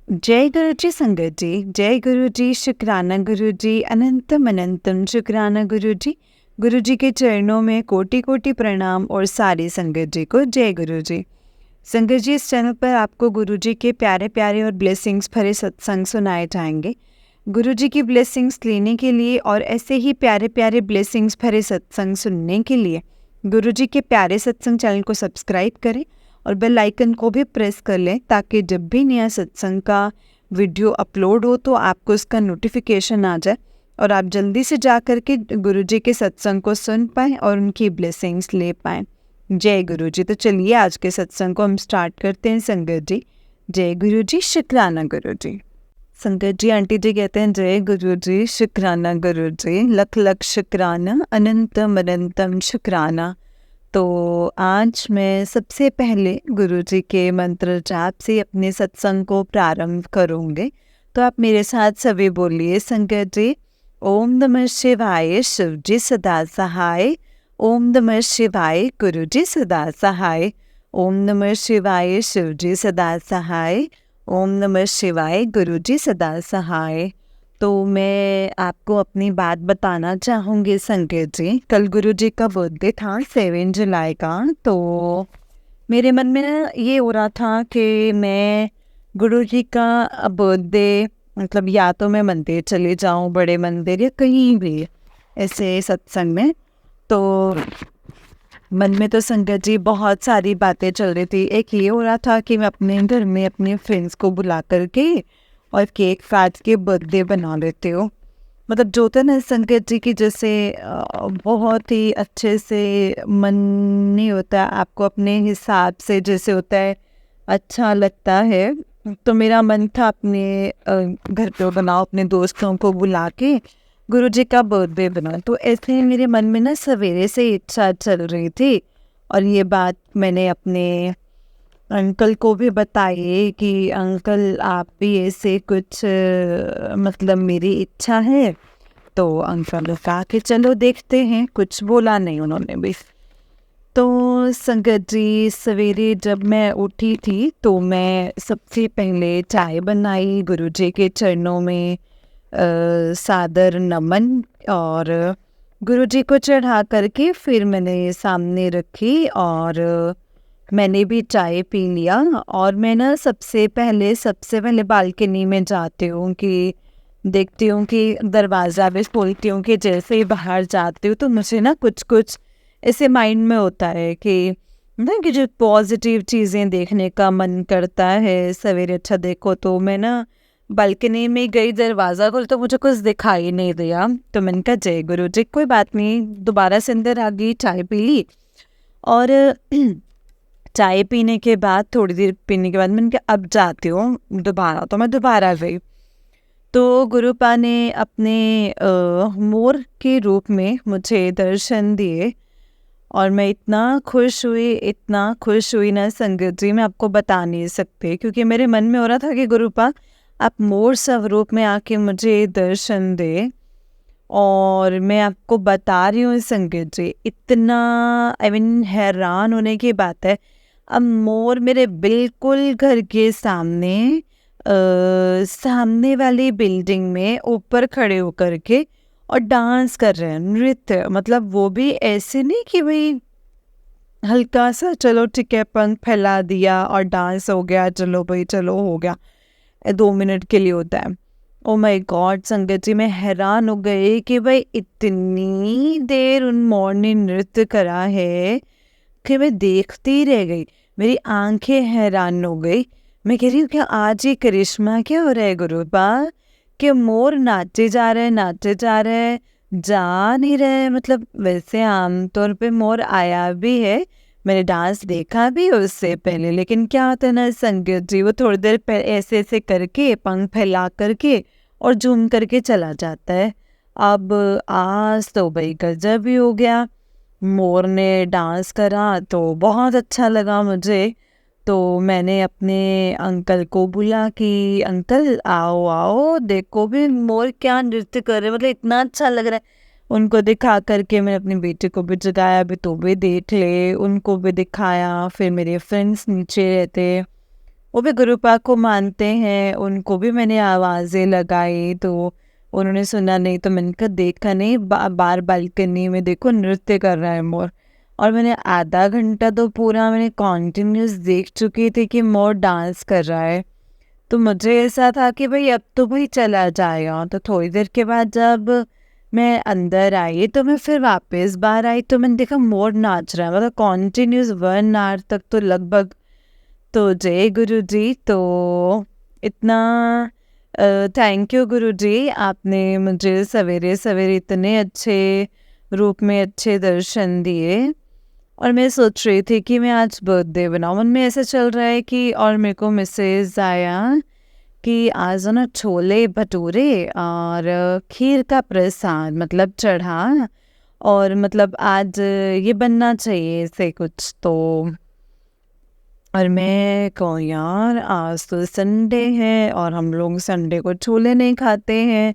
जय गुरु जी संगत जी, जय गुरु जी, शुक्राना गुरु जी, अनंतम अनंतम शुक्राना गुरु जी के चरणों में कोटि कोटि प्रणाम और सारी संगत जी को जय गुरु जी। संगत जी, इस चैनल पर आपको गुरु जी के प्यारे प्यारे और ब्लेसिंग्स भरे सत्संग सुनाए जाएंगे। गुरु जी की ब्लेसिंग्स लेने के लिए और ऐसे ही प्यारे प्यारे ब्लेसिंग्स भरे सत्संग सुनने के लिए गुरु जी के प्यारे सत्संग चैनल को सब्सक्राइब करें और बेल आइकन को भी प्रेस कर लें, ताकि जब भी नया सत्संग का वीडियो अपलोड हो तो आपको उसका नोटिफिकेशन आ जाए और आप जल्दी से जा कर के गुरु जी के सत्संग को सुन पाएँ और उनकी ब्लेसिंग्स ले पाएँ। जय गुरु जी। तो चलिए आज के सत्संग को हम स्टार्ट करते हैं संगत जी। जय गुरु जी, शुक्राना गुरु जी। संगत जी, आंटी जी कहते हैं जय गुरु जी, शुक्राना गुरु जी, लख लख शुक्राना, अनंतम अनंतम शुक्राना। तो आज मैं सबसे पहले गुरु जी के मंत्र जाप से अपने सत्संग को प्रारंभ करूँगी। तो आप मेरे साथ सभी बोलिए संगत जी। ओम नमः शिवाय, शिव जी सदा सहाय। ओम नमः शिवाय, गुरु जी सदा सहाय। ओम नमः शिवाय, शिव जी सदा सहाय। ओम नमः शिवाय, गुरु जी सदा सहाय। तो मैं आपको अपनी बात बताना चाहूँगी संकेत जी। कल गुरु जी का बर्थडे था 7 जुलाई का। तो मेरे मन में ना ये हो रहा था कि मैं गुरु जी का बर्थडे मतलब या तो मैं मंदिर चले जाऊँ, बड़े मंदिर या कहीं भी ऐसे सत्संग में। तो मन में तो संगत जी बहुत सारी बातें चल रही थी। एक ये हो रहा था कि मैं अपने घर में अपने फ्रेंड्स को बुला करके और केक काट के बर्थडे बना लेते हो। मतलब जो होता है ना संगत जी की, जैसे बहुत ही अच्छे से मन नहीं होता, आपको अपने हिसाब से जैसे होता है अच्छा लगता है। तो मेरा मन था अपने घर पे बनाओ, अपने दोस्तों को बुला के गुरु जी का बर्थडे बना। तो ऐसे मेरे मन में ना सवेरे से इच्छा चल रही थी और ये बात मैंने अपने अंकल को भी बताई कि अंकल आप भी ऐसे कुछ मतलब मेरी इच्छा है। तो अंकल ने कहा कि चलो देखते हैं, कुछ बोला नहीं उन्होंने भी। तो संगत जी, सवेरे जब मैं उठी थी तो मैं सबसे पहले चाय बनाई, गुरु जी के चरणों में सादर नमन और गुरु जी को चढ़ा करके फिर मैंने सामने रखी और मैंने भी चाय पी लिया। और मैं ना सबसे पहले बालकनी में जाती हूँ कि देखती हूँ कि दरवाज़ा भी खोलती हूँ कि जैसे ही बाहर जाती हूँ तो मुझे ना कुछ कुछ ऐसे माइंड में होता है कि ना कि जो पॉजिटिव चीज़ें देखने का मन करता है। सवेरे अच्छा देखो तो मैं ना बालकनी में गई, दरवाज़ा खोल तो मुझे कुछ दिखाई नहीं दिया। तो मैंने कहा जय गुरु जी, कोई बात नहीं, दोबारा से अंदर आ गई, चाय पी ली। और चाय पीने के बाद थोड़ी देर पीने के बाद मैंने कहा अब जाती हूँ दोबारा। तो मैं दोबारा गई तो गुरुपा ने अपने मोर के रूप में मुझे दर्शन दिए और मैं इतना खुश हुई ना संगत जी, मैं आपको बता नहीं सकते। क्योंकि मेरे मन में हो रहा था कि गुरुपा आप मोर स्वरूप में आके मुझे दर्शन दे। और मैं आपको बता रही हूँ संगत जी, इतना हैरान होने की बात है। अब मोर मेरे बिल्कुल घर के सामने सामने वाली बिल्डिंग में ऊपर खड़े होकर के और डांस कर रहे हैं, नृत्य। मतलब वो भी ऐसे नहीं कि भाई हल्का सा चलो ठीक है पंख फैला दिया और डांस हो गया, चलो भाई चलो हो गया, 2 मिनट के लिए होता है। ओ माय गॉड संगत जी, मैं हैरान हो गई कि भाई इतनी देर उन मोर ने नृत्य करा है कि मैं देखती रह गई, मेरी आंखें हैरान हो गई। मैं कह रही हूँ क्या आज ये करिश्मा क्या हो रहा है गुरुपा, कि मोर नाचे जा रहे हैं, जा नहीं रहे। मतलब वैसे आमतौर पे मोर आया भी है, मैंने डांस देखा भी उससे पहले, लेकिन क्या होता है ना संगत जी, वो थोड़ी देर ऐसे ऐसे करके पंख फैला करके और झूम करके चला जाता है। अब आज तो भाई गजब ही हो गया, मोर ने डांस करा तो बहुत अच्छा लगा मुझे। तो मैंने अपने अंकल को बोला कि अंकल आओ आओ देखो भी मोर क्या नृत्य कर रहे, मतलब इतना अच्छा लग रहा है। उनको दिखा करके मैंने अपनी बेटी को भी जगाया, भी तो भी देख ले, उनको भी दिखाया। फिर मेरे फ्रेंड्स नीचे रहते वो भी गुरुपा को मानते हैं, उनको भी मैंने आवाज़ें लगाई तो उन्होंने सुना नहीं, तो मैंने कहा देखा नहीं, बार बालकनी में देखो नृत्य कर रहा है मोर। और मैंने आधा घंटा तो पूरा मैंने कॉन्टिन्यूस देख चुकी थी कि मोर डांस कर रहा है। तो मुझे ऐसा था कि भाई अब तो भाई चला जाएगा। तो थोड़ी देर के बाद जब मैं अंदर आई तो मैं फिर वापस बाहर आई तो मैंने देखा मोर नाच रहा है, मतलब कॉन्टिन्यूस 1 आवर तक तो लगभग। तो जय गुरु जी। तो इतना थैंक यू गुरु जी, आपने मुझे सवेरे सवेरे इतने अच्छे रूप में अच्छे दर्शन दिए। और मैं सोच रही थी कि मैं आज बर्थडे बनाऊँ, मन में ऐसा चल रहा है कि, और मेरे को मैसेज आया कि आज ना छोले भटूरे और खीर का प्रसाद मतलब चढ़ा, और मतलब आज ये बनना चाहिए ऐसे कुछ। तो और मैं कहूँ यार आज तो संडे है और हम लोग संडे को छोले नहीं खाते हैं।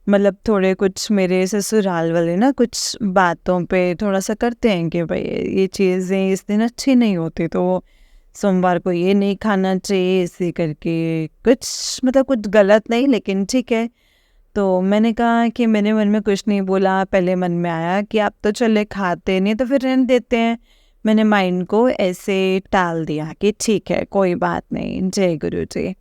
मतलब थोड़े कुछ मेरे ससुराल वाले ना कुछ बातों पे थोड़ा सा करते हैं कि भाई ये चीज़ें इस दिन अच्छी नहीं होती, तो सोमवार को ये नहीं खाना चाहिए, इसी करके कुछ मतलब कुछ गलत नहीं, लेकिन ठीक है। तो मैंने कहा कि मैंने मन में कुछ नहीं बोला, पहले मन में आया कि आप तो चले खाते नहीं तो फिर रहने देते हैं। मैंने माइंड को ऐसे टाल दिया कि ठीक है कोई बात नहीं, जय गुरु जी।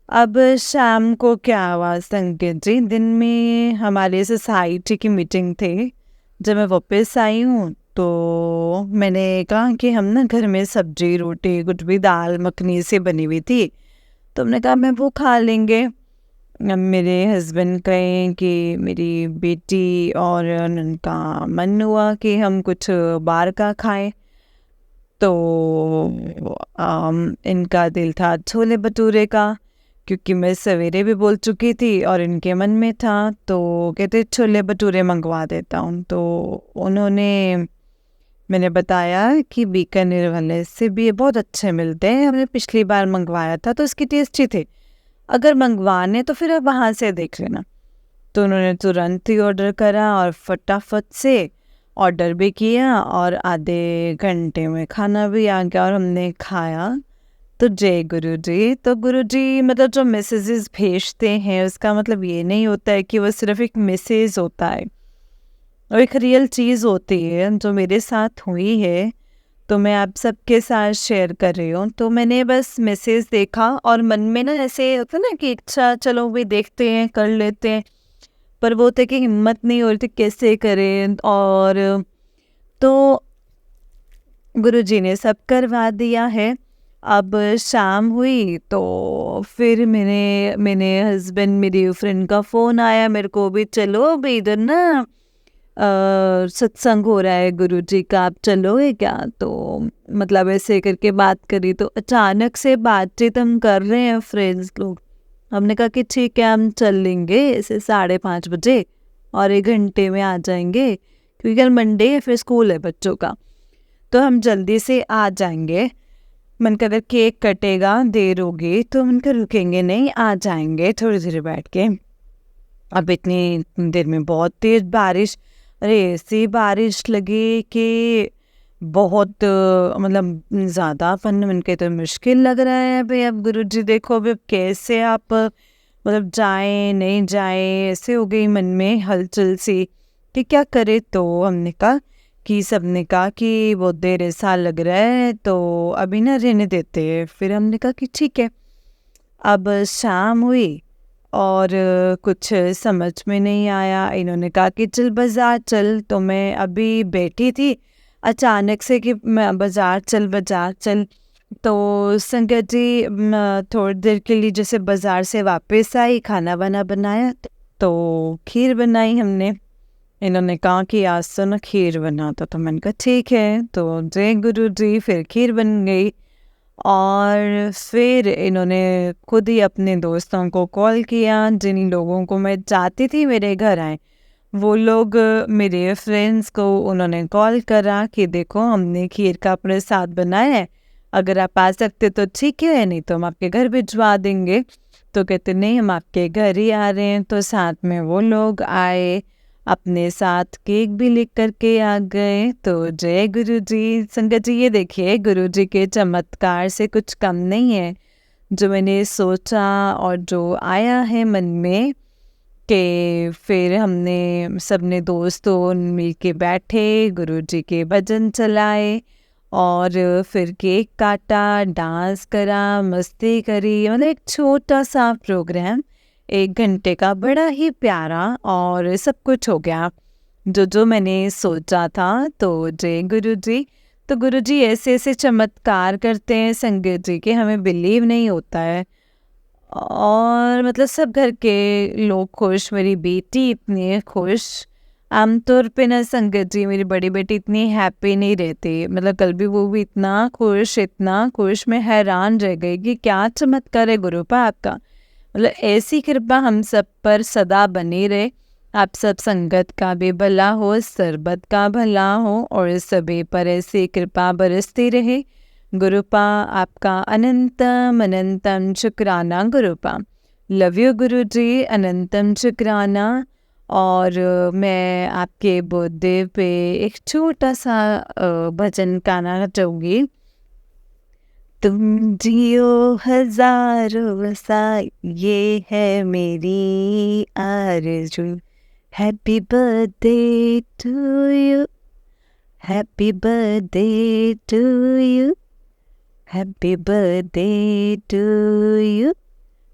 अब शाम को क्या हुआ संकेत जी, दिन में हमारे सोसाइटी की मीटिंग थी। जब मैं वापस आई हूँ तो मैंने कहा कि हम ना घर में सब्जी रोटी कुछ भी दाल मखनी से बनी हुई थी, तो हमने कहा मैं वो खा लेंगे। अब मेरे हस्बैंड कहे कि मेरी बेटी और उनका मन हुआ कि हम कुछ बाहर का खाएं, तो इनका दिल था छोले भटूरे का, क्योंकि मैं सवेरे भी बोल चुकी थी और इनके मन में था, तो कहते छोले भटूरे मंगवा देता हूँ। तो उन्होंने, मैंने बताया कि बीकानेर वाले से भी ये बहुत अच्छे मिलते हैं, हमने पिछली बार मंगवाया था तो इसकी टेस्टी थे, अगर मंगवाने तो फिर आप वहाँ से देख लेना। तो उन्होंने तुरंत ही ऑर्डर करा और फटाफट से ऑर्डर भी किया और आधे घंटे में खाना भी आ गया और हमने खाया। तो जय गुरु जी। तो गुरु जी मतलब जो मैसेजेस भेजते हैं उसका मतलब ये नहीं होता है कि वो सिर्फ एक मैसेज होता है, और एक रियल चीज़ होती है जो मेरे साथ हुई है, तो मैं आप सबके साथ शेयर कर रही हूँ। तो मैंने बस मैसेज देखा और मन में ना ऐसे होता है ना कि अच्छा चलो भी देखते हैं कर लेते हैं, पर वो थे कि हिम्मत नहीं हो रही थी कैसे करें। और तो गुरुजी ने सब करवा दिया है। अब शाम हुई तो फिर मेरे हस्बैंड मेरी फ्रेंड का फ़ोन आया मेरे को भी, चलो अभी इधर ना सत्संग हो रहा है गुरुजी का, आप चलोगे क्या? तो मतलब ऐसे करके बात करी, तो अचानक से बातचीत हम कर रहे हैं फ्रेंड्स लोग, हमने कहा कि ठीक है हम चल लेंगे ऐसे 5:30 बजे और 1 घंटे में आ जाएंगे, क्योंकि कल मंडे है फिर स्कूल है बच्चों का, तो हम जल्दी से आ जाएंगे। मन कर केक कटेगा देर होगी, तो मन कर रुकेंगे नहीं, आ जाएंगे थोड़ी देर बैठ के। अब इतनी देर में बहुत तेज बारिश, अरे ऐसी बारिश लगी कि बहुत मतलब ज़्यादा फन मन के तो मुश्किल लग रहा है भाई। अब गुरुजी देखो अब कैसे आप मतलब जाएं नहीं जाएं, ऐसे हो गई मन में हलचल सी कि क्या करे। तो हमने कहा कि सबने कहा कि बहुत देर ऐसा लग रहा है तो अभी ना रहने देते हैं, फिर हमने कहा कि ठीक है। अब शाम हुई और कुछ समझ में नहीं आया, इन्होंने कहा कि चल बाज़ार चल, तो मैं अभी बैठी थी अचानक से कि मैं बाज़ार चल। तो संगत जी थोड़ी देर के लिए जैसे बाज़ार से वापस आई, खाना वाना बनाया, तो खीर बनाई हमने। इन्होंने कहा कि आज तो ना खीर बनाता, तो मैंने कहा ठीक है। तो जय गुरु जी, फिर खीर बन गई और फिर इन्होंने खुद ही अपने दोस्तों को कॉल किया, जिन लोगों को मैं चाहती थी मेरे घर आए, वो लोग मेरे फ्रेंड्स को उन्होंने कॉल करा कि देखो हमने खीर का प्रसाद बनाया है, अगर आप आ सकते तो ठीक है, नहीं तो हम आपके घर भिजवा देंगे। तो कहते नहीं हम आपके घर ही आ रहे हैं। तो साथ में वो लोग आए अपने साथ केक भी लेकर के आ गए। तो जय गुरु जी। संगत जी, ये देखिए गुरु जी के चमत्कार से कुछ कम नहीं है जो मैंने सोचा और जो आया है मन में, कि फिर हमने सबने दोस्तों मिल के बैठे, गुरुजी के भजन चलाए और फिर केक काटा, डांस करा, मस्ती करी। मतलब एक छोटा सा प्रोग्राम 1 घंटे का, बड़ा ही प्यारा, और सब कुछ हो गया जो मैंने सोचा था। तो जय गुरु जी। तो गुरु जी ऐसे ऐसे चमत्कार करते हैं संगत जी के हमें बिलीव नहीं होता है। और मतलब सब घर के लोग खुश, मेरी बेटी इतनी खुश। आमतौर पे ना संगत जी मेरी बड़ी बेटी इतनी हैप्पी नहीं रहती, मतलब कल भी वो भी इतना खुश, मैं हैरान रह गई कि क्या चमत्कार है गुरुपा आपका। मतलब ऐसी कृपा हम सब पर सदा बनी रहे। आप सब संगत का भी भला हो, सरबत का भला हो और सभी पर ऐसी कृपा बरसती रहे। गुरुपा आपका अनंतम अनंतम शुक्राना गुरुपा। लव यू गुरु जी, अनंतम शुक्राना। और मैं आपके बर्थडे पे एक छोटा सा भजन गाना चाहूँगी। तुम जियो हजारों साल, ये है मेरी आरज़ू। Happy birthday to you, happy birthday to you, happy birthday to you,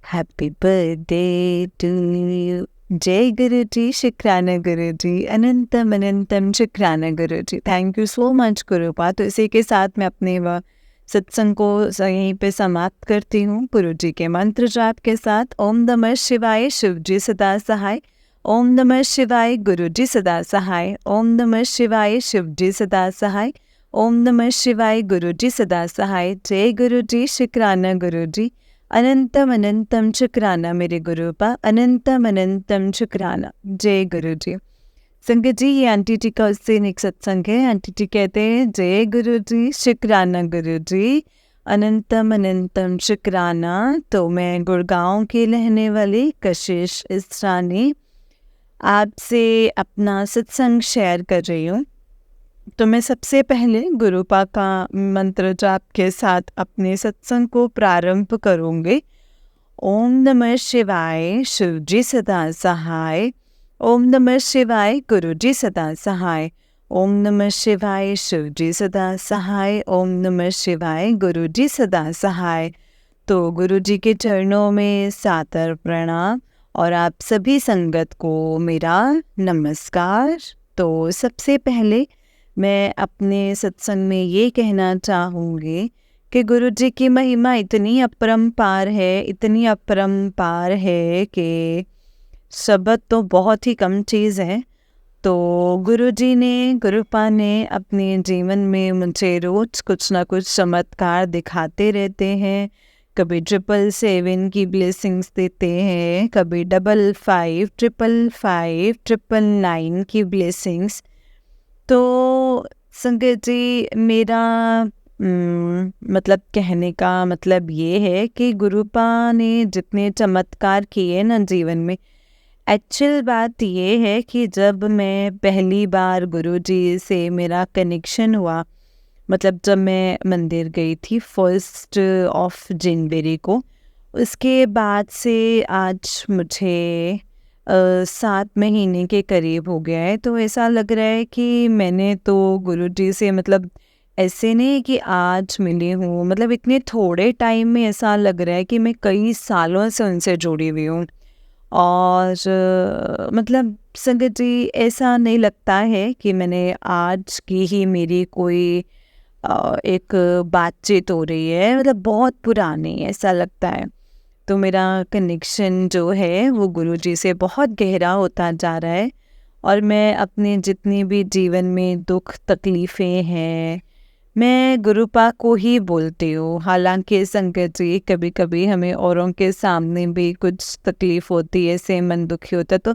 happy birthday to you. जय गुरु जी, शुक्राना गुरु जी, अनंतम अनंतम शुक्राना गुरु जी। Thank you so much गुरुपा। तो इसी के साथ मैं अपने वह सत्संग को यहीं पे समाप्त करती हूँ गुरु जी के मंत्र जाप के साथ। ओम नमः शिवाय, शिव जी सदा सहाय। ओम नमः शिवाय, गुरु जी सदा सहाय। ओम नमः शिवाय, शिव जी सदा सहाय। ओम नमः शिवाय, गुरु जी सदा सहाय। जय गुरु जी, शुक्राना गुरु जी, अनंतम अनंतम शुक्राना मेरे गुरुपा, अनंतम अनंतम शुक्राना। जय गुरु जी। संगत जी, ये आंटी जी का उससे एक सत्संग है। आंटी जी कहते हैं जय गुरु जी, शुक्राना गुरु जी, अनंतम अनंतम शुक्राना। तो मैं गुड़गांव की रहने वाली कशिश इसरानी आपसे अपना सत्संग शेयर कर रही हूँ। तो मैं सबसे पहले गुरुपा का मंत्र जाप के साथ अपने सत्संग को प्रारंभ करूँगी। ओम नमः शिवाय, शिव जी सदा सहाय। ओम नमः शिवाय, गुरु जी सदा सहाय। ओम नमः शिवाय, शिव जी सदा सहाय। ओम नमः शिवाय, गुरु जी सदा सहाय। तो गुरु जी के चरणों में सादर प्रणाम और आप सभी संगत को मेरा नमस्कार। तो सबसे पहले मैं अपने सत्संग में ये कहना चाहूँगी कि गुरु जी की महिमा इतनी अपरंपार है, इतनी अपरंपार है कि शब्द तो बहुत ही कम चीज़ है। तो गुरु जी ने, गुरुपा ने अपने जीवन में मुझे रोज़ कुछ ना कुछ चमत्कार दिखाते रहते हैं। कभी 777 की ब्लेसिंग्स देते हैं, कभी 55, 555, 999 की ब्लेसिंग्स। तो संगत जी मेरा मतलब कहने का मतलब ये है कि गुरुपा ने जितने चमत्कार किए ना जीवन में, एक्चुअल बात ये है कि जब मैं पहली बार गुरुजी से मेरा कनेक्शन हुआ, मतलब जब मैं मंदिर गई थी 1 जनवरी को, उसके बाद से आज मुझे 7 महीने के करीब हो गया है। तो ऐसा लग रहा है कि मैंने तो गुरुजी से, मतलब ऐसे नहीं कि आज मिली हूँ, मतलब इतने थोड़े टाइम में ऐसा लग रहा है कि मैं कई सालों से उनसे जुड़ी हुई हूँ। और मतलब संगत जी ऐसा नहीं लगता है कि मैंने आज की ही मेरी कोई एक बातचीत हो रही है, मतलब बहुत पुरानी ऐसा लगता है। तो मेरा कनेक्शन जो है वो गुरुजी से बहुत गहरा होता जा रहा है। और मैं अपने जितनी भी जीवन में दुख तकलीफ़ें हैं, मैं गुरुपा को ही बोलती हूँ। हालांकि संगत जी कभी कभी हमें औरों के सामने भी कुछ तकलीफ़ होती है, ऐसे मन दुखी होता है, तो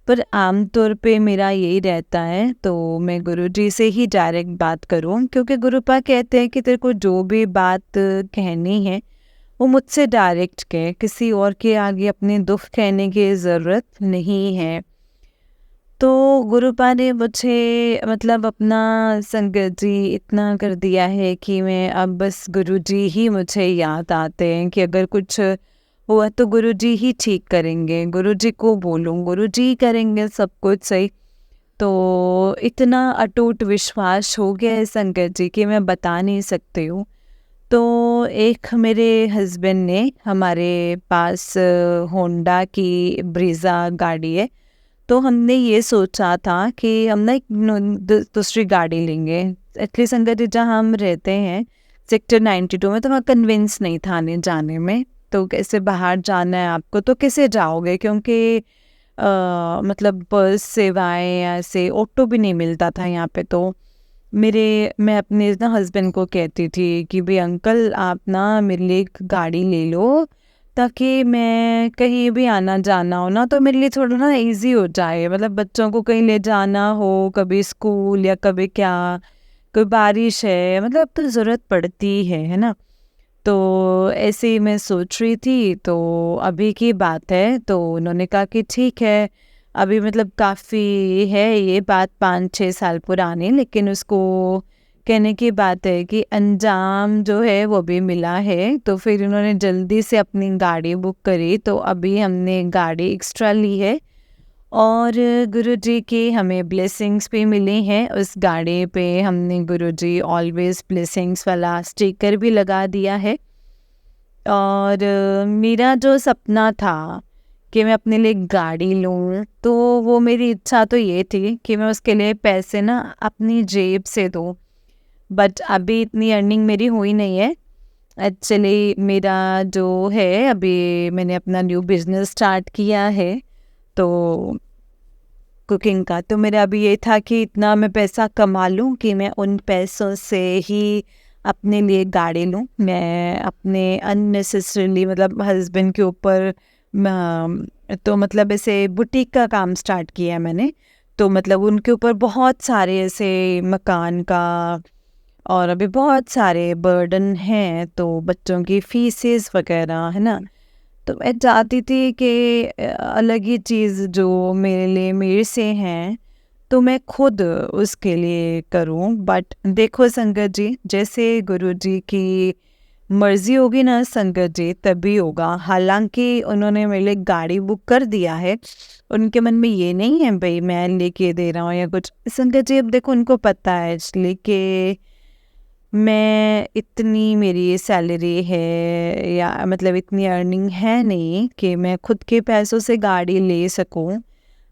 पर आमतौर पे मेरा यही रहता है तो मैं गुरुजी से ही डायरेक्ट बात करूँ, क्योंकि गुरुपा कहते हैं कि तेरे को जो भी बात कहनी है वो मुझसे डायरेक्ट कह, किसी और के आगे अपने दुख कहने की ज़रूरत नहीं है। तो गुरुपा ने मुझे मतलब अपना संगत जी इतना कर दिया है कि मैं अब बस गुरुजी ही मुझे याद आते हैं कि अगर कुछ हुआ तो गुरुजी ही ठीक करेंगे, गुरुजी को बोलूँ, गुरुजी ही करेंगे सब कुछ सही। तो इतना अटूट विश्वास हो गया है संगत जी कि मैं बता नहीं सकती हूँ। तो एक मेरे हस्बैंड ने हमारे पास होंडा की ब्रीज़ा गाड़ी है, तो हमने ये सोचा था कि हम ना एक दूसरी गाड़ी लेंगे। एक्चुअली संगत जी जहाँ हम रहते हैं सेक्टर 92 में, तो वहाँ कन्विंस नहीं था आने जाने में। तो कैसे बाहर जाना है आपको तो कैसे जाओगे, क्योंकि मतलब बस सेवाएं ऐसे ऑटो भी नहीं मिलता था यहाँ पे। तो मैं अपने ना हस्बैंड को कहती थी कि भाई अंकल आप ना मेरे लिए एक गाड़ी ले लो, ताकि मैं कहीं भी आना जाना हो ना तो मेरे लिए थोड़ा ना इजी हो जाए। मतलब बच्चों को कहीं ले जाना हो, कभी स्कूल या कभी क्या, कोई बारिश है, मतलब तो ज़रूरत पड़ती है ना। तो ऐसे ही मैं सोच रही थी, तो अभी की बात है। तो उन्होंने कहा कि ठीक है, अभी मतलब काफ़ी है ये बात 5-6 साल पुरानी, लेकिन उसको कहने की बात है कि अंजाम जो है वो भी मिला है। तो फिर उन्होंने जल्दी से अपनी गाड़ी बुक करी, तो अभी हमने गाड़ी एक्स्ट्रा ली है। और गुरुजी की हमें ब्लेसिंग्स भी मिली हैं उस गाड़ी पे। हमने गुरुजी ऑलवेज ब्लेसिंग्स वाला स्टिकर भी लगा दिया है। और मेरा जो सपना था कि मैं अपने लिए गाड़ी लूँ, तो वो मेरी इच्छा तो ये थी कि मैं उसके लिए पैसे ना अपनी जेब से दूँ। बट अभी इतनी अर्निंग मेरी हुई नहीं है। एक्चुअली मेरा जो है, अभी मैंने अपना न्यू बिज़नेस स्टार्ट किया है तो कुकिंग का। तो मेरा अभी ये था कि इतना मैं पैसा कमा लूँ कि मैं उन पैसों से ही अपने लिए गाड़ी लूँ। मैं अपने अननेसेसरीली मतलब हस्बैंड के ऊपर तो मतलब ऐसे बुटीक का काम स्टार्ट किया है मैंने। तो मतलब उनके ऊपर बहुत सारे ऐसे मकान का और अभी बहुत सारे बर्डन हैं, तो बच्चों की फीसेस वगैरह है ना। तो मैं चाहती थी कि अलग ही चीज़ जो मेरे लिए मेरे से हैं, तो मैं खुद उसके लिए करूं। बट देखो संगत जी, जैसे गुरुजी की मर्ज़ी होगी ना संगत जी, तभी होगा। हालांकि उन्होंने मेरे लिए गाड़ी बुक कर दिया है, उनके मन में ये नहीं है भाई मैं लेके दे रहा हूँ या कुछ। संगत जी अब देखो उनको पता है इसलिए कि मैं इतनी मेरी सैलरी है या मतलब इतनी अर्निंग है नहीं कि मैं खुद के पैसों से गाड़ी ले सकूं।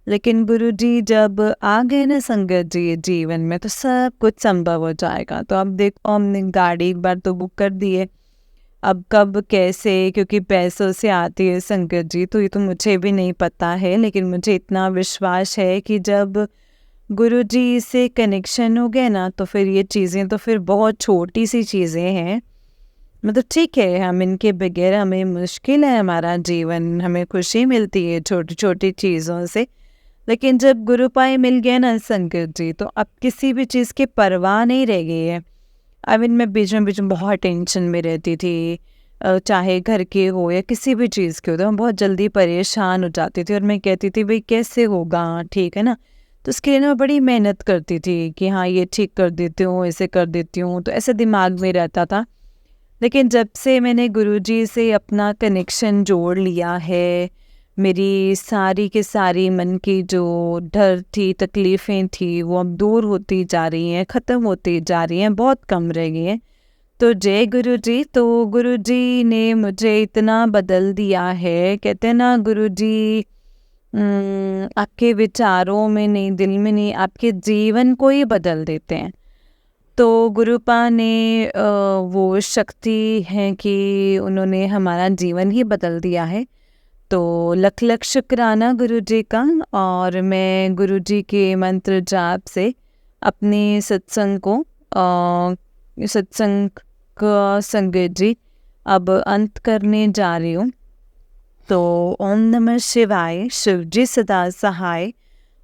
लेकिन गुरुजी जब आ गए ना संगत जी जीवन में, तो सब कुछ संभव हो जाएगा। तो अब देखो हमने गाड़ी एक बार तो बुक कर दी है, अब कब कैसे, क्योंकि पैसों से आती है संगत जी, तो ये तो मुझे भी नहीं पता है। लेकिन मुझे इतना विश्वास है कि जब गुरुजी से कनेक्शन हो गया ना, तो फिर ये चीज़ें तो फिर बहुत छोटी सी चीज़ें हैं। मतलब ठीक है, हम इनके बगैर हमें मुश्किल है हमारा जीवन, हमें खुशी मिलती है छोटी छोटी चीज़ों से। लेकिन जब गुरुपाई मिल गया ना संगत जी, तो अब किसी भी चीज़ की परवाह नहीं रह गई है। आई मीन मैं बीच में बहुत टेंशन में रहती थी, चाहे घर के हो या किसी भी चीज़ के हो, तो मैं बहुत जल्दी परेशान हो जाती थी। और मैं कहती थी भाई कैसे होगा, ठीक है ना। तो उसके लिए ना मैं बड़ी मेहनत करती थी कि हाँ ये ठीक कर देती हूँ, ऐसे कर देती हूँ, तो ऐसे दिमाग में रहता था। लेकिन जब से मैंने गुरुजी से अपना कनेक्शन जोड़ लिया है, मेरी सारी की सारी मन की जो डर थी, तकलीफ़ें थी, वो अब दूर होती जा रही हैं, ख़त्म होती जा रही हैं, बहुत कम रह गई हैं। तो जय गुरुजी। तो गुरुजी ने मुझे इतना बदल दिया है, कहते हैं ना गुरुजी आपके विचारों में नहीं, दिल में नहीं, आपके जीवन को ही बदल देते हैं। तो गुरुपा ने वो शक्ति है कि उन्होंने हमारा जीवन ही बदल दिया है। तो लख लख शुक्राना गुरुजी का। और मैं गुरुजी के मंत्र जाप से अपने सत्संग का संगत जी अब अंत करने जा रही हूँ। तो ओम नमः शिवाय, शिवजी सदा सहाय।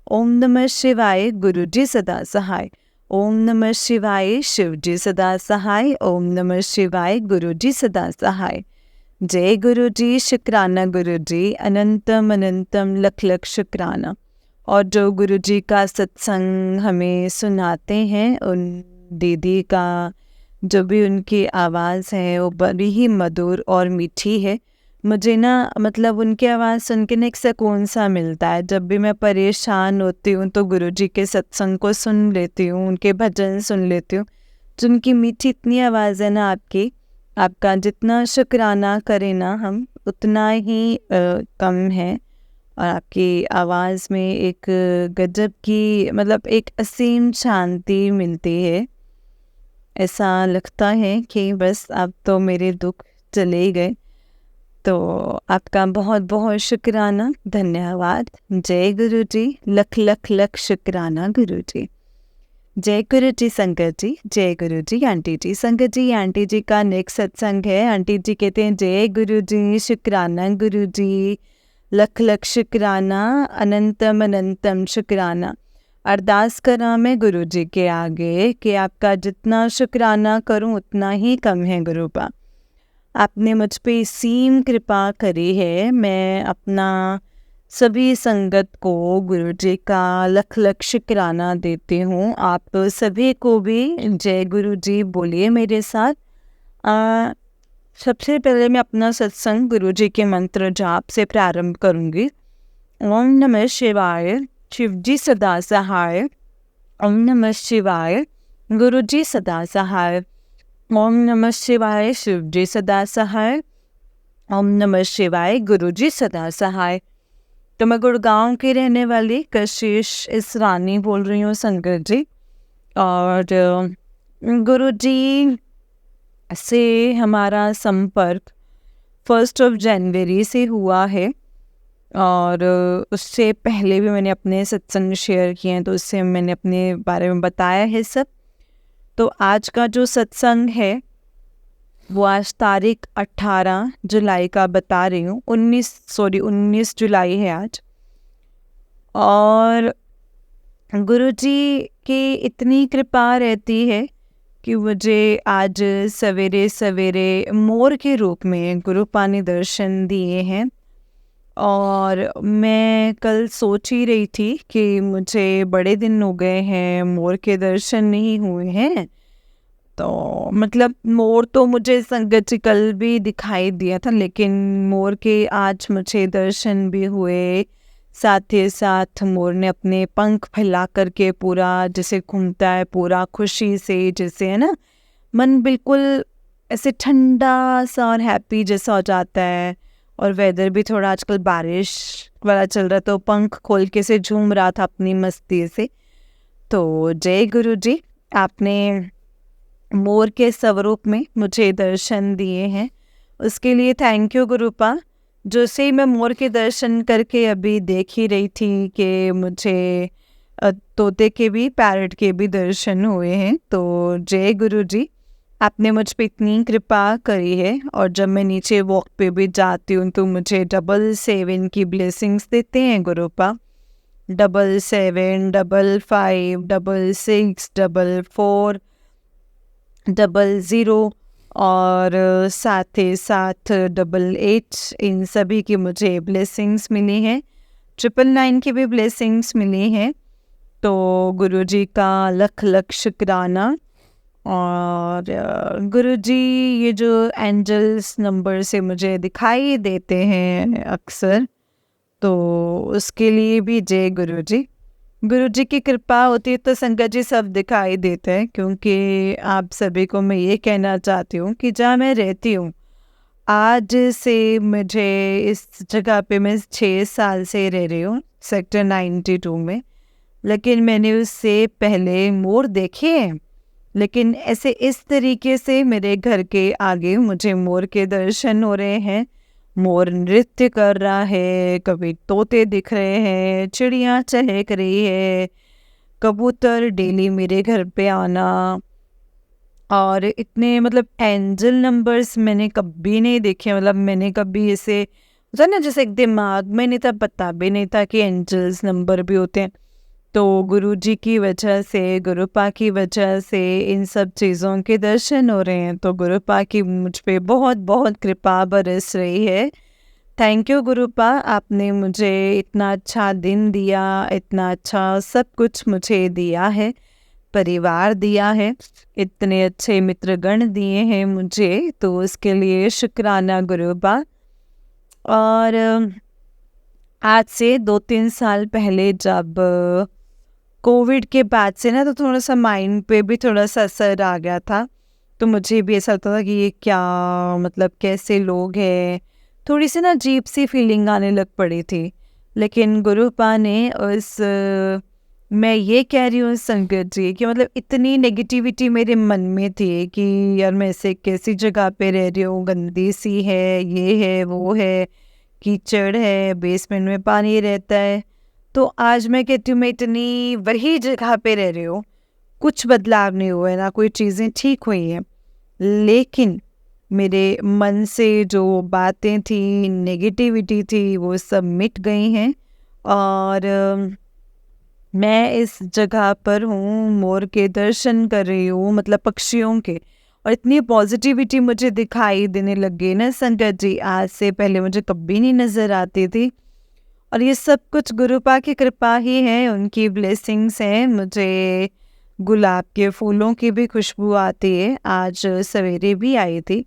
ओम नमः शिवाय, गुरुजी सदा सहाय। ओम नमः शिवाय, शिवजी सदा सहाय। ओम नमः शिवाय, गुरुजी सदा सहाय। जय गुरुजी, शुक्राना गुरुजी, अनंतम अनंतम लख लख शुक्राना। और जो गुरुजी का सत्संग हमें सुनाते हैं, उन दीदी का जो भी उनकी आवाज़ है वो बड़ी ही मधुर और मीठी है। मुझे ना मतलब उनकी आवाज़ सुन के ना एक सुकून सा मिलता है। जब भी मैं परेशान होती हूँ तो गुरुजी के सत्संग को सुन लेती हूँ, उनके भजन सुन लेती हूँ। जो उनकी मीठी इतनी आवाज़ है ना आपकी, आपका जितना शुक्राना करें ना हम उतना ही कम है। और आपकी आवाज़ में एक गजब की मतलब एक असीम शांति मिलती है। ऐसा लगता है कि बस अब तो मेरे दुख चले ही गए। तो आपका बहुत बहुत शुक्राना, धन्यवाद। जय गुरु जी, लख लख लख शुक्राना गुरु जी। जय गुरु जी संगत जी, जय गुरु जी आंटी जी। संगत जी, आंटी जी का नेक्स्ट सत्संग है। आंटी जी कहते हैं जय गुरु जी, शुक्राना गुरु जी, लख लख शुक्राना, अनंतम अनंतम शुक्राना। अरदास करा मैं गुरु जी के आगे कि आपका जितना शुक्राना करूं उतना ही कम है गुरुपा। आपने मुझ पे सीम कृपा करी है। मैं अपना सभी संगत को गुरु जी का लख लख शुक्राना देती हूँ। आप सभी को भी जय गुरु जी बोलिए मेरे साथ। सबसे पहले मैं अपना सत्संग गुरु जी के मंत्र जाप से प्रारंभ करूँगी। ओम नमः शिवाय, शिव जी सदा सहाय। ओम नमः शिवाय, गुरु जी सदा सहाय। ओम नमः शिवाय, शिव जी सदा सहाय। ओम नमः शिवाय, गुरु जी सदा सहाय। तो मैं गुड़गांव की रहने वाली कशिश इस रानी बोल रही हूँ संगत जी। और गुरु जी से हमारा संपर्क 1 जनवरी से हुआ है। और उससे पहले भी मैंने अपने सत्संग शेयर किए हैं, तो उससे मैंने अपने बारे में बताया है सब। तो आज का जो सत्संग है वो आज तारीख 18 जुलाई का बता रही हूँ। 19 जुलाई है आज। और गुरुजी की इतनी कृपा रहती है कि मुझे आज सवेरे सवेरे मोर के रूप में गुरुपा ने दर्शन दिए हैं। और मैं कल सोच ही रही थी कि मुझे बड़े दिन हो गए हैं मोर के दर्शन नहीं हुए हैं। तो मतलब मोर तो मुझे संगत जी कल भी दिखाई दिया था, लेकिन मोर के आज मुझे दर्शन भी हुए। साथ ही साथ मोर ने अपने पंख फैला करके पूरा जैसे घूमता है, पूरा खुशी से, जैसे है ना मन बिल्कुल ऐसे ठंडा सा और हैप्पी जैसा हो जाता है। और वेदर भी थोड़ा आजकल बारिश वाला चल रहा, तो पंख खोल के से झूम रहा था अपनी मस्ती से। तो जय गुरु जी, आपने मोर के स्वरूप में मुझे दर्शन दिए हैं, उसके लिए थैंक यू गुरुपा। जो से मैं मोर के दर्शन करके अभी देख ही रही थी कि मुझे तोते के भी, पैरट के भी दर्शन हुए हैं। तो जय गुरु जी, आपने मुझ पे इतनी कृपा करी है। और जब मैं नीचे वॉक पे भी जाती हूँ तो मुझे 777 की ब्लेसिंग्स देते हैं गुरुपा। 77 55 66 44 00 और साथ ही साथ 88, इन सभी की मुझे ब्लेसिंग्स मिली हैं। 999 की भी ब्लेसिंग्स मिली हैं। तो गुरुजी का लख लख शुक्राना। और गुरुजी ये जो एंजल्स नंबर से मुझे दिखाई देते हैं अक्सर, तो उसके लिए भी जय गुरुजी। गुरुजी की कृपा होती है तो संगत जी सब दिखाई देते हैं। क्योंकि आप सभी को मैं ये कहना चाहती हूँ कि जहाँ मैं रहती हूँ, आज से मुझे इस जगह पे मैं 6 साल से रह रही हूँ, सेक्टर 92 में। लेकिन मैंने उससे पहले मोर देखे हैं, लेकिन ऐसे इस तरीके से मेरे घर के आगे मुझे मोर के दर्शन हो रहे हैं। मोर नृत्य कर रहा है, कभी तोते दिख रहे हैं, चिड़िया चहक रही है, कबूतर डेली मेरे घर पे आना। और इतने मतलब एंजल नंबर्स मैंने कभी नहीं देखे। मतलब मैंने कभी ऐसे होता ना, जैसे एक दिमाग में नहीं था, पता भी नहीं था कि एंजल्स नंबर भी होते हैं। तो गुरुजी की वजह से, गुरुपा की वजह से इन सब चीज़ों के दर्शन हो रहे हैं। तो गुरुपा की मुझ पे बहुत बहुत कृपा बरस रही है। थैंक यू गुरुपा, आपने मुझे इतना अच्छा दिन दिया, इतना अच्छा सब कुछ मुझे दिया है, परिवार दिया है, इतने अच्छे मित्रगण दिए हैं मुझे, तो उसके लिए शुक्राना गुरुपा। और आज से 2-3 साल पहले जब कोविड के बाद से ना, तो थोड़ा सा माइंड पे भी थोड़ा सा असर आ गया था। तो मुझे भी ऐसा लगता था कि ये क्या, मतलब कैसे लोग हैं, थोड़ी सी ना अजीब सी फीलिंग आने लग पड़ी थी। लेकिन गुरुपा ने उस मैं ये कह रही हूँ संगत जी कि मतलब इतनी नेगेटिविटी मेरे मन में थी कि यार मैं ऐसे कैसी जगह पे रह रही हूँ, गंदी सी है, ये है वो है, कीचड़ है, बेसमेंट में पानी रहता है। तो आज मैं कहती हूँ मैं इतनी वही जगह पे रह रही हूँ, कुछ बदलाव नहीं हुआ है, ना कोई चीज़ें ठीक हुई हैं, लेकिन मेरे मन से जो बातें थी, नेगेटिविटी थी, वो सब मिट गई हैं। और मैं इस जगह पर हूँ, मोर के दर्शन कर रही हूँ, मतलब पक्षियों के, और इतनी पॉजिटिविटी मुझे दिखाई देने लग गई ना संगत जी, आज से पहले मुझे कभी नहीं नज़र आती थी। और ये सब कुछ गुरुपा की कृपा ही है, उनकी ब्लेसिंग्स हैं। मुझे गुलाब के फूलों की भी खुशबू आती है, आज सवेरे भी आई थी।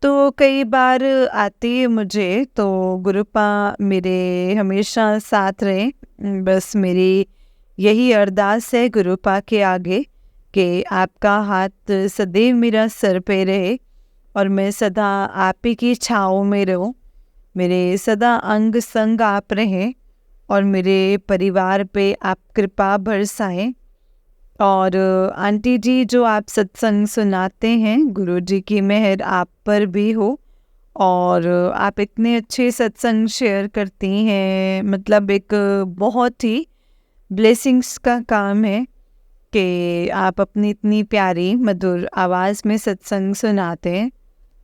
तो कई बार आती है मुझे, तो गुरुपा मेरे हमेशा साथ रहे। बस मेरी यही अरदास है गुरुपा के आगे कि आपका हाथ सदैव मेरा सर पे रहे और मैं सदा आप ही की छाँव में रहूं। मेरे सदा अंग संग आप रहें और मेरे परिवार पे आप कृपा बरसाएं। और आंटी जी, जो आप सत्संग सुनाते हैं, गुरु जी की मेहर आप पर भी हो। और आप इतने अच्छे सत्संग शेयर करती हैं, मतलब एक बहुत ही ब्लेसिंग्स का काम है कि आप अपनी इतनी प्यारी मधुर आवाज़ में सत्संग सुनाते हैं।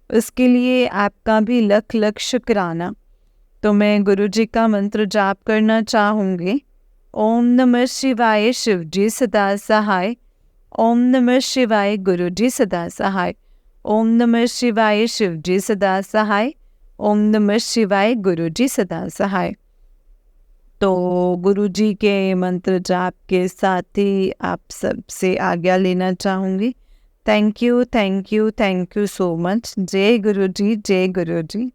उसके लिए आपका भी लख लख शुक्राना। तो मैं गुरु जी का मंत्र जाप करना चाहूँगी। ओम नमः शिवाय, शिव जी सदा सहाय। ओम नमः शिवाय, गुरु जी सदा सहाय। ओम नमः शिवाय, शिव जी सदा सहाय। ओम नमः शिवाय, गुरु जी सदा सहाय। तो गुरु जी के मंत्र जाप के साथ ही आप सबसे आज्ञा लेना चाहूँगी। Thank you, thank you, thank you so much. जय गुरु जी, जय गुरु जी।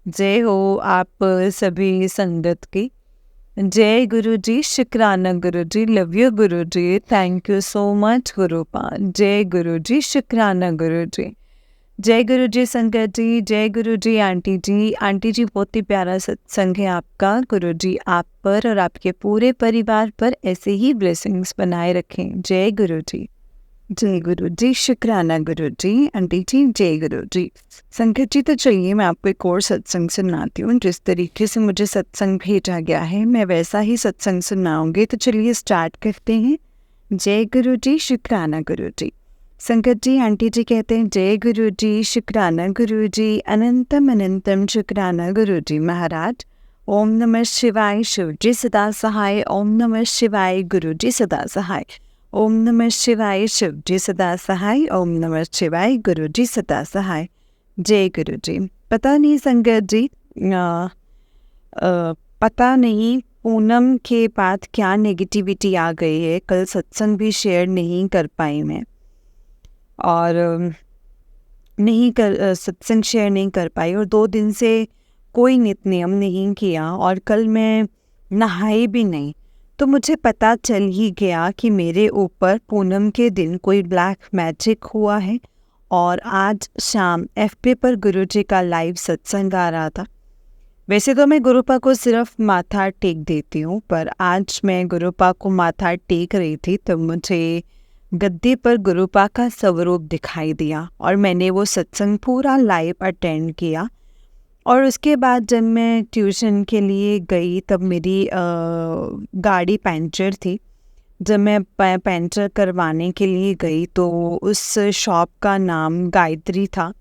जय हो आप सभी संगत की। जय गुरु जी, शुक्राना गुरु जी, love you Guru ji, thank you so much गुरुपा। जय गुरु जी, शुक्राना गुरु जी। जय गुरु जी संगत जी, जय गुरु जी आंटी जी। आंटी जी, बहुत ही प्यारा सत्संग है आपका। गुरु जी आप पर और आपके पूरे परिवार पर ऐसे ही ब्लेसिंग्स बनाए रखें। जय गुरु जी। जय गुरु जी, शुक्राना गुरु जी। आंटी जी, जय गुरु जी। संगत जी, तो चलिए मैं आपको एक और सत्संग सुनाती हूँ। जिस तरीके से मुझे सत्संग भेजा गया है, मैं वैसा ही सत्संग सुनाऊंगी। तो चलिए स्टार्ट करते हैं। जय गुरु जी, शुक्राना गुरु जी। संगत जी, आंटी जी कहते हैं जय गुरु जी, शुक्राना गुरु जी, अनंतम अनंतम शुक्राना गुरु जी महाराज। ओम नमः शिवाय, शिव जी सदा सहाय। ओम नमः शिवाय, गुरु जी सदा सहाय। ओम नमः शिवाय, शिव जी सदा सहाय। ओम नमः शिवाय, गुरु जी सदा सहाय। जय गुरु जी। पता नहीं संगत जी, पता नहीं पूनम के बाद क्या नेगेटिविटी आ गई है। कल सत्संग भी शेयर नहीं कर पाई मैं, और सत्संग शेयर नहीं कर पाई, और 2 दिन से कोई नित नियम नहीं किया, और कल मैं नहाई भी नहीं। तो मुझे पता चल ही गया कि मेरे ऊपर पूनम के दिन कोई ब्लैक मैजिक हुआ है। और आज शाम एफपी पर गुरुजी का लाइव सत्संग आ रहा था। वैसे तो मैं गुरुपा को सिर्फ माथा टेक देती हूँ, पर आज मैं गुरुपा को माथा टेक रही थी तो मुझे गद्दे पर गुरुपा का स्वरूप दिखाई दिया, और मैंने वो सत्संग पूरा लाइव अटेंड किया। और उसके बाद जब मैं ट्यूशन के लिए गई, तब मेरी गाड़ी पंचर थी। जब मैं पंचर करवाने के लिए गई तो उस शॉप का नाम गायत्री था,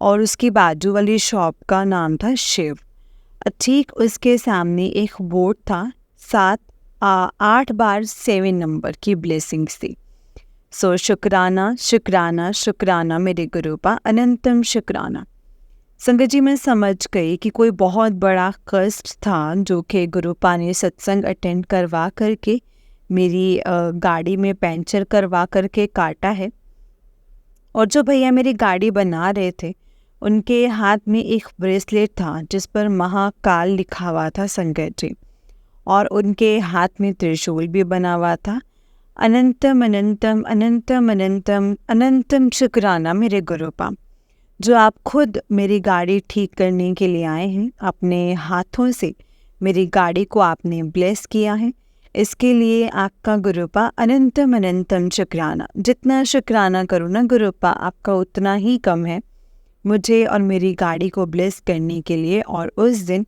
और उसकी बाजू वाली शॉप का नाम था शिव। ठीक उसके सामने एक बोर्ड था, 8 बार 7 नंबर की ब्लेसिंग्स थी। सो शुक्राना शुक्राना शुक्राना मेरे गुरुपा, अनंतम शुक्राना। संगत जी, मैं समझ गई कि कोई बहुत बड़ा कष्ट था जो कि गुरुपा ने सत्संग अटेंड करवा करके मेरी गाड़ी में पंचर करवा करके काटा है। और जो भैया मेरी गाड़ी बना रहे थे, उनके हाथ में एक ब्रेसलेट था जिस पर महाकाल लिखा हुआ था संगत जी, और उनके हाथ में त्रिशूल भी बना हुआ था। अनंतम अनंतम अनंतम अनंतम अनंतम शुक्राना मेरे गुरुपा, जो आप खुद मेरी गाड़ी ठीक करने के लिए आए हैं। अपने हाथों से मेरी गाड़ी को आपने ब्लेस किया है, इसके लिए आपका गुरुपा अनंतम अनंतम शुक्राना। जितना शुक्राना करूँ ना गुरुपा, आपका उतना ही कम है मुझे और मेरी गाड़ी को ब्लेस करने के लिए, और उस दिन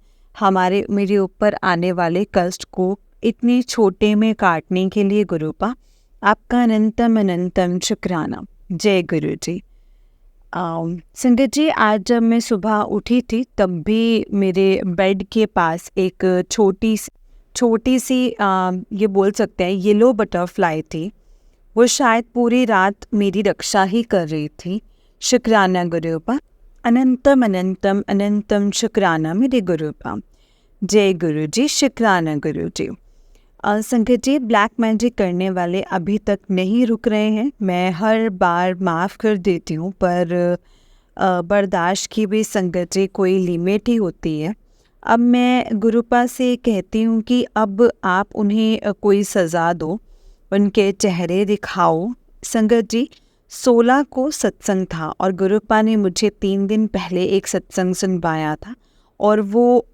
मेरे ऊपर आने वाले कष्ट को इतनी छोटे में काटने के लिए गुरुपा आपका अनंतम अनंतम शुक्राना। जय गुरु जी। संगत जी, आज जब मैं सुबह उठी थी तब भी मेरे बेड के पास एक छोटी सी ये बोल सकते हैं येलो बटरफ्लाई थी। वो शायद पूरी रात मेरी रक्षा ही कर रही थी। शुक्राना गुरुपा, अनंतम अनंतम अनंतम शुक्राना मेरे गुरुपा। जय गुरु जी, शुक्राना गुरु जी। संगत जी, ब्लैक मैजिक करने वाले अभी तक नहीं रुक रहे हैं। मैं हर बार माफ़ कर देती हूँ, पर बर्दाश्त की भी संगत जी कोई लिमिट ही होती है। अब मैं गुरुपा से कहती हूँ कि अब आप उन्हें कोई सज़ा दो, उनके चेहरे दिखाओ। संगत जी, 16 को सत्संग था और गुरुपा ने मुझे 3 दिन पहले एक सत्संग सुनवाया था, और वो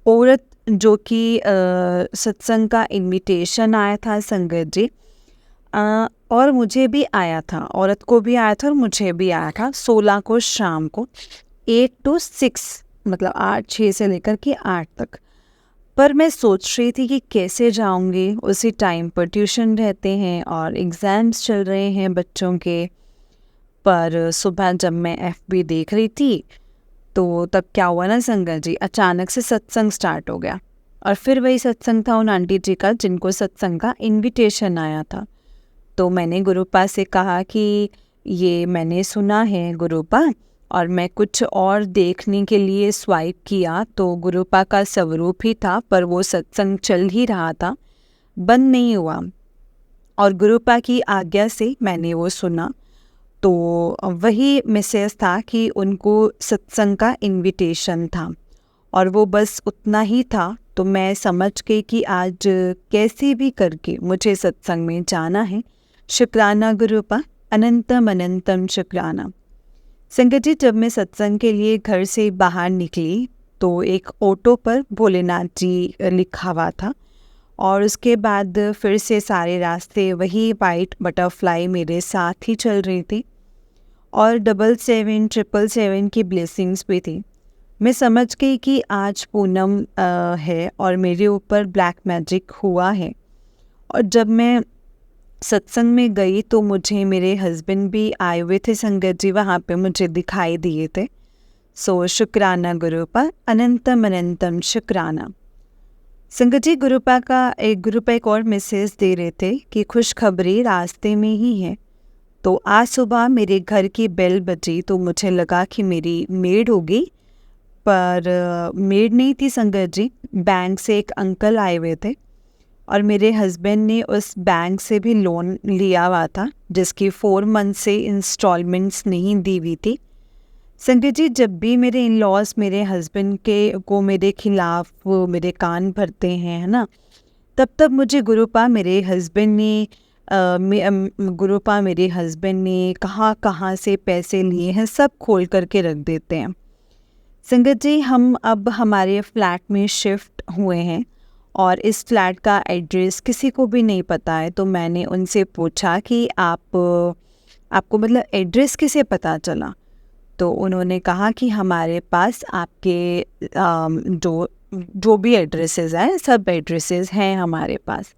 औरत जो कि सत्संग का इनविटेशन आया था संगत जी, और मुझे भी आया था, औरत को भी आया था और मुझे भी आया था 16 को शाम को 8 to 6, मतलब 6 से लेकर के 8 तक। पर मैं सोच रही थी कि कैसे जाऊंगी, उसी टाइम पर ट्यूशन रहते हैं और एग्ज़ाम्स चल रहे हैं बच्चों के। पर सुबह जब मैं FB देख रही थी तो तब क्या हुआ ना संगत जी, अचानक से सत्संग स्टार्ट हो गया, और फिर वही सत्संग था उन आंटी जी का जिनको सत्संग का इनविटेशन आया था। तो मैंने गुरुपा से कहा कि ये मैंने सुना है गुरुपा, और मैं कुछ और देखने के लिए स्वाइप किया तो गुरुपा का स्वरूप ही था, पर वो सत्संग चल ही रहा था, बंद नहीं हुआ, और गुरुपा की आज्ञा से मैंने वो सुना। तो वही मैसेज था कि उनको सत्संग का इनविटेशन था, और वो बस उतना ही था। तो मैं समझ गई कि आज कैसे भी करके मुझे सत्संग में जाना है। शुक्राना गुरुपा, अनंतम अनंतम शुक्राना। संगत जी, जब मैं सत्संग के लिए घर से बाहर निकली तो एक ऑटो पर भोलेनाथ जी लिखा हुआ था, और उसके बाद फिर से सारे रास्ते वही वाइट बटरफ्लाई मेरे साथ ही चल रही थी, और 77 777 की ब्लेसिंग्स भी थी। मैं समझ गई कि आज पूनम है और मेरे ऊपर ब्लैक मैजिक हुआ है। और जब मैं सत्संग में गई तो मुझे मेरे हस्बैंड भी आए हुए थे संगत जी, वहाँ पे मुझे दिखाई दिए थे। सो शुक्राना गुरुपा, अनंतम अनंतम शुक्राना। संगत जी, गुरुपा एक और मैसेज दे रहे थे कि खुशखबरी रास्ते में ही है। तो आज सुबह मेरे घर की बेल बजी तो मुझे लगा कि मेरी मेड होगी, पर मेड नहीं थी संगत जी। बैंक से एक अंकल आए हुए थे, और मेरे हस्बैंड ने उस बैंक से भी लोन लिया हुआ था जिसकी 4 मंथ से इंस्टॉलमेंट्स नहीं दी हुई थी। संगत जी, जब भी मेरे इन लॉज मेरे हस्बैंड को मेरे खिलाफ वो मेरे कान भरते हैं, है ना, तब मुझे गुरुपा मेरे हस्बैंड ने कहाँ से पैसे लिए हैं सब खोल करके रख देते हैं। संगत जी, हम अब हमारे फ्लैट में शिफ्ट हुए हैं, और इस फ्लैट का एड्रेस किसी को भी नहीं पता है। तो मैंने उनसे पूछा कि आपको मतलब एड्रेस कैसे पता चला? तो उन्होंने कहा कि हमारे पास आपके जो भी एड्रेसेस हैं, सब एड्रेसेस हैं हमारे पास।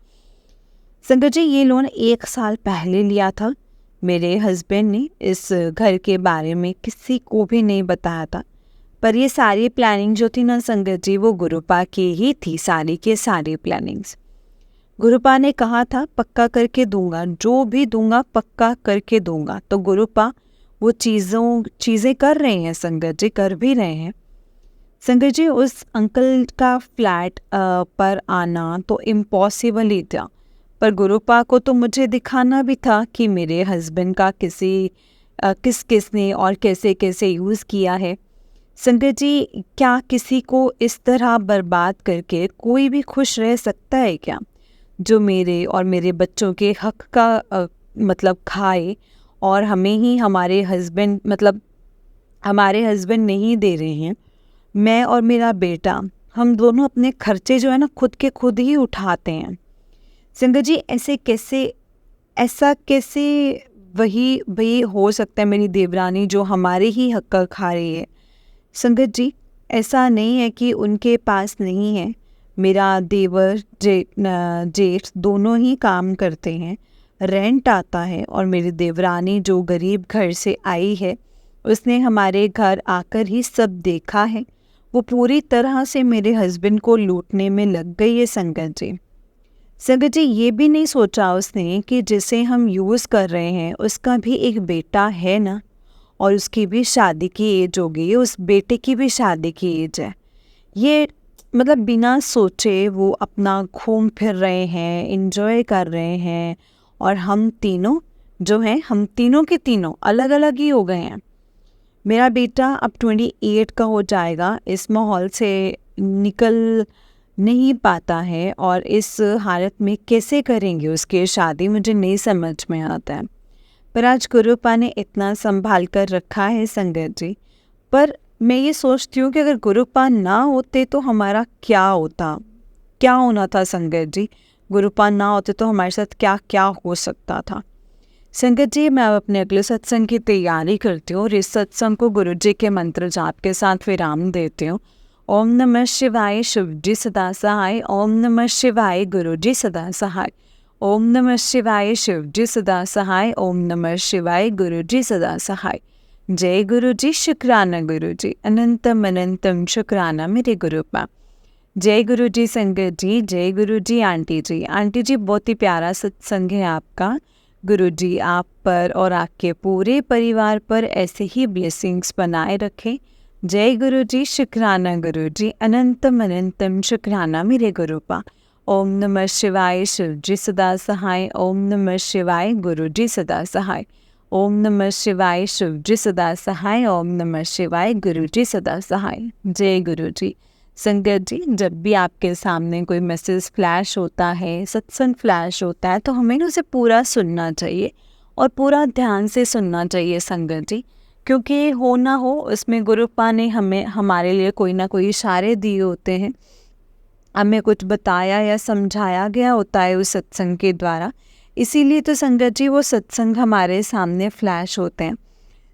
संगत जी, ये लोन 1 साल पहले लिया था। मेरे हस्बैंड ने इस घर के बारे में किसी को भी नहीं बताया था, पर ये सारी प्लानिंग जो थी ना संगत जी, वो गुरुपा की ही थी, सारी के सारी प्लानिंग्स। गुरुपा ने कहा था पक्का करके दूंगा, जो भी दूंगा पक्का करके दूंगा। तो गुरुपा वो चीज़ें कर रहे हैं संगत जी, कर भी रहे हैं। संगत जी, उस अंकल का फ्लैट पर आना तो इम्पॉसिबल ही था, पर गुरुपा को तो मुझे दिखाना भी था कि मेरे हस्बैंड का किस किसने और कैसे कैसे यूज़ किया है। संगत जी, क्या किसी को इस तरह बर्बाद करके कोई भी खुश रह सकता है क्या? जो मेरे और मेरे बच्चों के हक का मतलब खाए, और हमें ही हमारे हस्बैंड नहीं दे रहे हैं। मैं और मेरा बेटा, हम दोनों अपने खर्चे जो है ना खुद के खुद ही उठाते हैं। संगत जी, ऐसा कैसे वही वही हो सकता है मेरी देवरानी जो हमारे ही हक का खा रही है? संगत जी, ऐसा नहीं है कि उनके पास नहीं है। मेरा देवर जेठ दोनों ही काम करते हैं, रेंट आता है, और मेरी देवरानी जो गरीब घर से आई है, उसने हमारे घर आकर ही सब देखा है। वो पूरी तरह से मेरे हस्बैंड को लूटने में लग गई है संगत जी। संगत जी, ये भी नहीं सोचा उसने कि जिसे हम यूज़ कर रहे हैं उसका भी एक बेटा है ना, और उसकी भी शादी की एज हो गई है, उस बेटे की भी शादी की एज है। ये मतलब बिना सोचे वो अपना घूम फिर रहे हैं, एंजॉय कर रहे हैं, और हम तीनों जो हैं, हम तीनों के तीनों अलग अलग ही हो गए हैं। मेरा बेटा अब 28 का हो जाएगा, इस माहौल से निकल नहीं पाता है, और इस हालत में कैसे करेंगे उसकी शादी, मुझे नहीं समझ में आता है। पर आज गुरुपा ने इतना संभाल कर रखा है संगत जी। पर मैं ये सोचती हूँ कि अगर गुरुपा ना होते तो हमारा क्या होता, क्या होना था संगत जी? गुरुपा ना होते तो हमारे साथ क्या क्या हो सकता था? संगत जी, मैं अब अपने अगले सत्संग की तैयारी करती हूँ, और इस सत्संग को गुरु जी के मंत्र जाप के साथ विराम देती हूँ। ओम नमः शिवाय, शिव जी सदा सहाय। ओम नमः शिवाय, गुरु जी सदा सहाय। ओम नमः शिवाय, शिव जी सदा सहाय। ओम नमः शिवाय, गुरु जी सदा सहाय। जय गुरु जी, शुक्राना गुरु जी, अनंतम अनंतम शुक्राना मेरे गुरुपा। जय गुरु जी संगत जी, जय गुरु जी आंटी जी। आंटी जी, बहुत ही प्यारा सत्संग है आपका। गुरु जी आप पर और आपके पूरे परिवार पर ऐसे ही ब्लेसिंग्स बनाए रखें। जय गुरु जी, शुक्राना गुरु जी, अनंतम अनंतम शुक्राना मेरे गुरुपा। ओम नमः शिवाय, शिव जी सदा सहाय। ओम नमः शिवाय, गुरु जी सदा सहाय। ओम नमः शिवाय, शिव जी सदा सहाय। ओम नमः शिवाय, गुरु जी सदा सहाय। जय गुरु जी। संगत जी, जब भी आपके सामने कोई मैसेज फ्लैश होता है, सत्संग फ्लैश होता है, तो हमें उसे पूरा सुनना चाहिए, और पूरा ध्यान से सुनना चाहिए संगत जी। क्योंकि हो ना हो, उसमें गुरुपा ने हमें हमारे लिए कोई ना कोई इशारे दिए होते हैं, हमें कुछ बताया या समझाया गया होता है उस सत्संग के द्वारा। इसीलिए तो संगत जी वो सत्संग हमारे सामने फ्लैश होते हैं।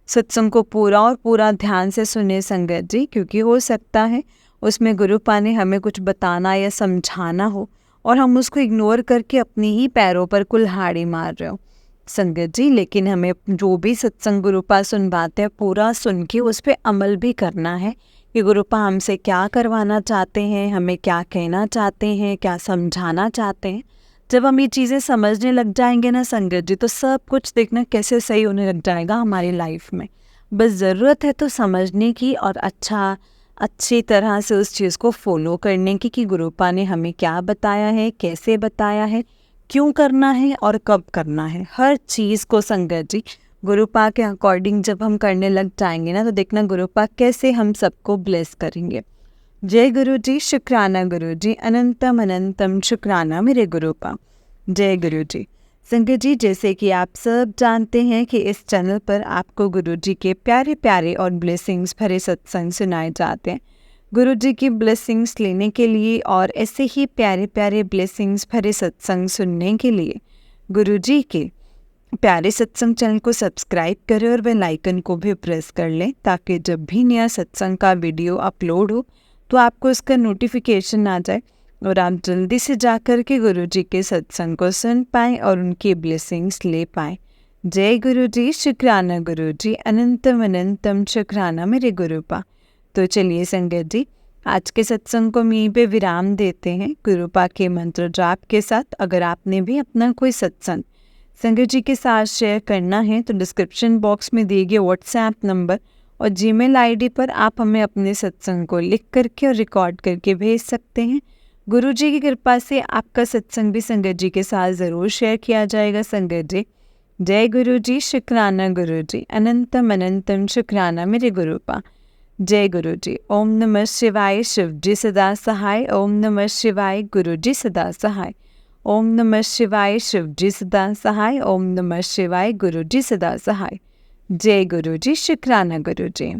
सत्संग को पूरा और पूरा ध्यान से सुने संगत जी, क्योंकि हो सकता है उसमें गुरुपा ने हमें कुछ बताना या समझाना हो, और हम उसको इग्नोर करके अपनी ही पैरों पर कुल्हाड़ी मार रहे हो संगत जी। लेकिन हमें जो भी सत्संग गुरुपा सुनवाते हैं, पूरा सुन के उस पर अमल भी करना है कि गुरुपा हमसे क्या करवाना चाहते हैं, हमें क्या कहना चाहते हैं, क्या समझाना चाहते हैं। जब हम ये चीज़ें समझने लग जाएंगे ना संगत जी, तो सब कुछ देखना कैसे सही होने लग जाएगा हमारी लाइफ में। बस ज़रूरत है तो समझने की, और अच्छी तरह से उस चीज़ को फॉलो करने की, कि गुरुपा ने हमें क्या बताया है, कैसे बताया है, क्यों करना है और कब करना है। हर चीज़ को संगत जी गुरुपा के अकॉर्डिंग जब हम करने लग जाएंगे ना, तो देखना गुरुपा कैसे हम सबको ब्लेस करेंगे। जय गुरु जी, शुक्राना गुरु जी, अनंतम अनंतम शुक्राना मेरे गुरुपा। जय गुरु जी। संगत जी, जैसे कि आप सब जानते हैं कि इस चैनल पर आपको गुरु जी के प्यारे प्यारे और ब्लेसिंग्स भरे सत्संग सुनाए जाते हैं। गुरु जी की ब्लेसिंग्स लेने के लिए और ऐसे ही प्यारे प्यारे ब्लेसिंग्स भरे सत्संग सुनने के लिए गुरु जी के प्यारे सत्संग चैनल को सब्सक्राइब करें, और बेल आइकन को भी प्रेस कर लें, ताकि जब भी नया सत्संग का वीडियो अपलोड हो तो आपको इसका नोटिफिकेशन आ जाए, और आप जल्दी से जाकर के गुरु जी के सत्संग को सुन पाएँ और उनकी ब्लेसिंग्स ले पाएँ। जय गुरु जी, शुक्राना गुरु जी, अनंतम अनंतम शुक्राना मेरे गुरुपा। तो चलिए संगत जी, आज के सत्संग को यहीं पे विराम देते हैं गुरुपा के मंत्र जाप के साथ। अगर आपने भी अपना कोई सत्संग संगत जी के साथ शेयर करना है, तो डिस्क्रिप्शन बॉक्स में दिए गए व्हाट्सएप नंबर और जीमेल आईडी पर आप हमें अपने सत्संग को लिख करके और रिकॉर्ड करके भेज सकते हैं। गुरु जी की कृपा से आपका सत्संग भी संगत जी के साथ ज़रूर शेयर किया जाएगा। संगत जी, जय गुरु जी, शुक्राना गुरु जी, अनंतम अनंतम शुक्राना मेरे गुरुपा। जय गुरु जी। ओम नमः शिवाय, शिव जी सदा सहाय। ओम नमः शिवाय, गुरु जी सदा सहाय। ओम नमः शिवाय, शिव जी सदा सहाय। ओम नमः शिवाय, गुरु जी सदा सहाय। जय गुरु जी, शुक्राना गुरु जी।